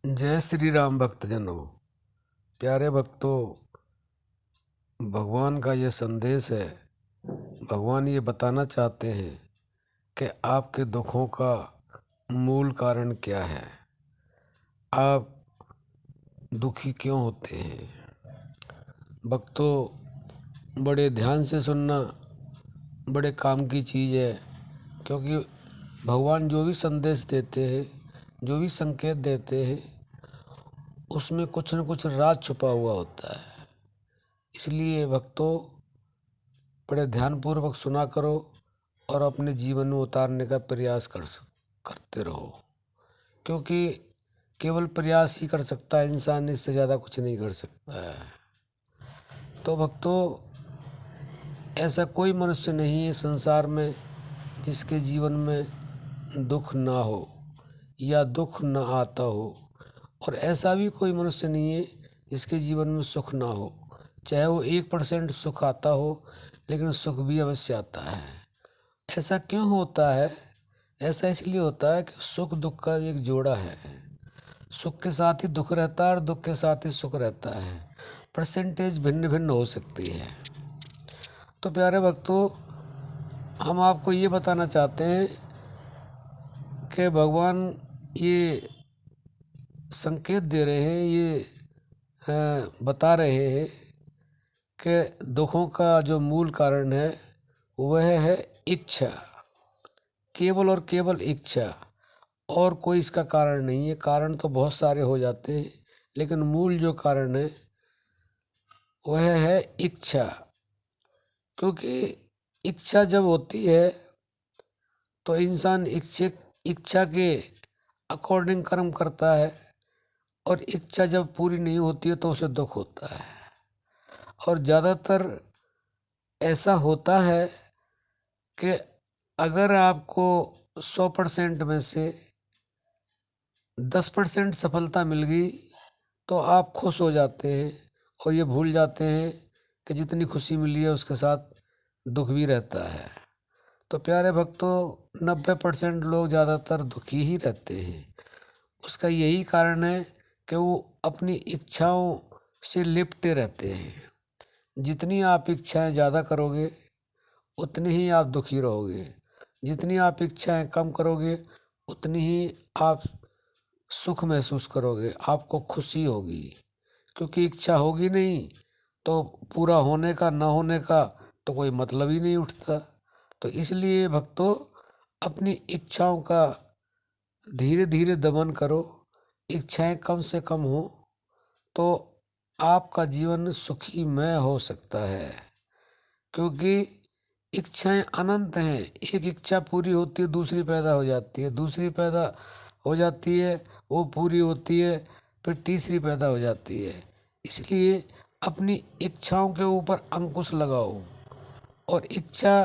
जय श्री राम भक्तजनों। प्यारे भक्तों, भगवान का ये संदेश है। भगवान ये बताना चाहते हैं कि आपके दुखों का मूल कारण क्या है, आप दुखी क्यों होते हैं। भक्तों, बड़े ध्यान से सुनना बड़े काम की चीज़ है, क्योंकि भगवान जो भी संदेश देते हैं, जो भी संकेत देते हैं, उसमें कुछ न कुछ राज छुपा हुआ होता है। इसलिए भक्तों, बड़े ध्यानपूर्वक सुना करो और अपने जीवन में उतारने का प्रयास करते रहो, क्योंकि केवल प्रयास ही कर सकता है इंसान, इससे ज़्यादा कुछ नहीं कर सकता है। तो भक्तों, ऐसा कोई मनुष्य नहीं है संसार में जिसके जीवन में दुख ना हो या दुख ना आता हो, और ऐसा भी कोई मनुष्य नहीं है जिसके जीवन में सुख ना हो। चाहे वो 1% सुख आता हो, लेकिन सुख भी अवश्य आता है। ऐसा क्यों होता है? ऐसा इसलिए होता है कि सुख दुख का एक जोड़ा है। सुख के साथ ही दुख रहता है और दुख के साथ ही सुख रहता है। परसेंटेज भिन्न भिन्न हो सकती है। तो प्यारे भक्तों, हम आपको ये बताना चाहते हैं कि भगवान ये संकेत दे रहे हैं, ये बता रहे हैं कि दुखों का जो मूल कारण है वह है इच्छा, केवल और केवल इच्छा, और कोई इसका कारण नहीं है। कारण तो बहुत सारे हो जाते हैं, लेकिन मूल जो कारण है वह है इच्छा। क्योंकि इच्छा जब होती है तो इंसान इच्छा के अकॉर्डिंग कर्म करता है, और इच्छा जब पूरी नहीं होती है तो उसे दुख होता है। और ज़्यादातर ऐसा होता है कि अगर आपको 100% में से 10% सफलता मिल गई तो आप खुश हो जाते हैं, और ये भूल जाते हैं कि जितनी खुशी मिली है उसके साथ दुख भी रहता है। तो प्यारे भक्तों, 90% लोग ज़्यादातर दुखी ही रहते हैं। उसका यही कारण है कि वो अपनी इच्छाओं से लिपटे रहते हैं। जितनी आप इच्छाएं ज़्यादा करोगे उतनी ही आप दुखी रहोगे। जितनी आप इच्छाएं कम करोगे उतनी ही आप सुख महसूस करोगे, आपको खुशी होगी। क्योंकि इच्छा होगी नहीं तो पूरा होने का ना होने का तो कोई मतलब ही नहीं उठता। तो इसलिए भक्तों, अपनी इच्छाओं का धीरे धीरे दमन करो। इच्छाएं कम से कम हो तो आपका जीवन सुखीमय हो सकता है। क्योंकि इच्छाएं अनंत हैं। एक इच्छा पूरी होती है, दूसरी पैदा हो जाती है, दूसरी पैदा हो जाती है, वो पूरी होती है, फिर तीसरी पैदा हो जाती है। इसलिए अपनी इच्छाओं के ऊपर अंकुश लगाओ, और इच्छा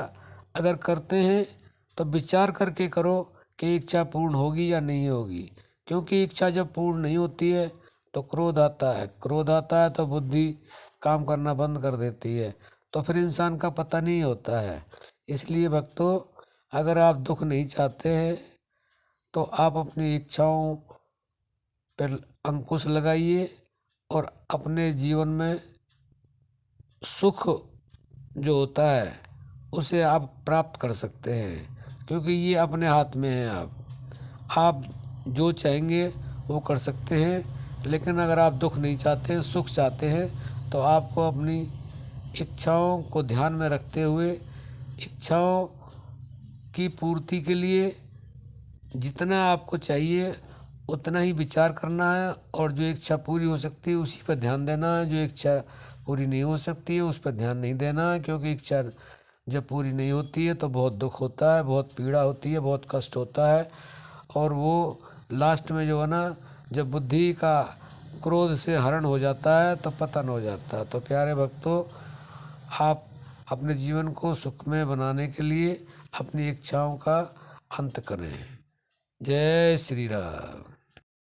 अगर करते हैं तो विचार करके करो कि इच्छा पूर्ण होगी या नहीं होगी। क्योंकि इच्छा जब पूर्ण नहीं होती है तो क्रोध आता है, क्रोध आता है तो बुद्धि काम करना बंद कर देती है, तो फिर इंसान का पता नहीं होता है। इसलिए भक्तों, अगर आप दुख नहीं चाहते हैं तो आप अपनी इच्छाओं पर अंकुश लगाइए, और अपने जीवन में सुख जो होता है उसे आप प्राप्त कर सकते हैं। क्योंकि ये अपने हाथ में है। आप जो चाहेंगे वो कर सकते हैं। लेकिन अगर आप दुख नहीं चाहते हैं, सुख चाहते हैं, तो आपको अपनी इच्छाओं को ध्यान में रखते हुए इच्छाओं की पूर्ति के लिए जितना आपको चाहिए उतना ही विचार करना है, और जो इच्छा पूरी हो सकती है उसी पर ध्यान देना है। जो इच्छा पूरी नहीं हो सकती है उस पर ध्यान नहीं देना है। क्योंकि इच्छा जब पूरी नहीं होती है तो बहुत दुख होता है, बहुत पीड़ा होती है, बहुत कष्ट होता है, और वो लास्ट में जो है ना, जब बुद्धि का क्रोध से हरण हो जाता है तो पतन हो जाता है। तो प्यारे भक्तों, आप अपने जीवन को सुखमय बनाने के लिए अपनी इच्छाओं का अंत करें। जय श्री राम।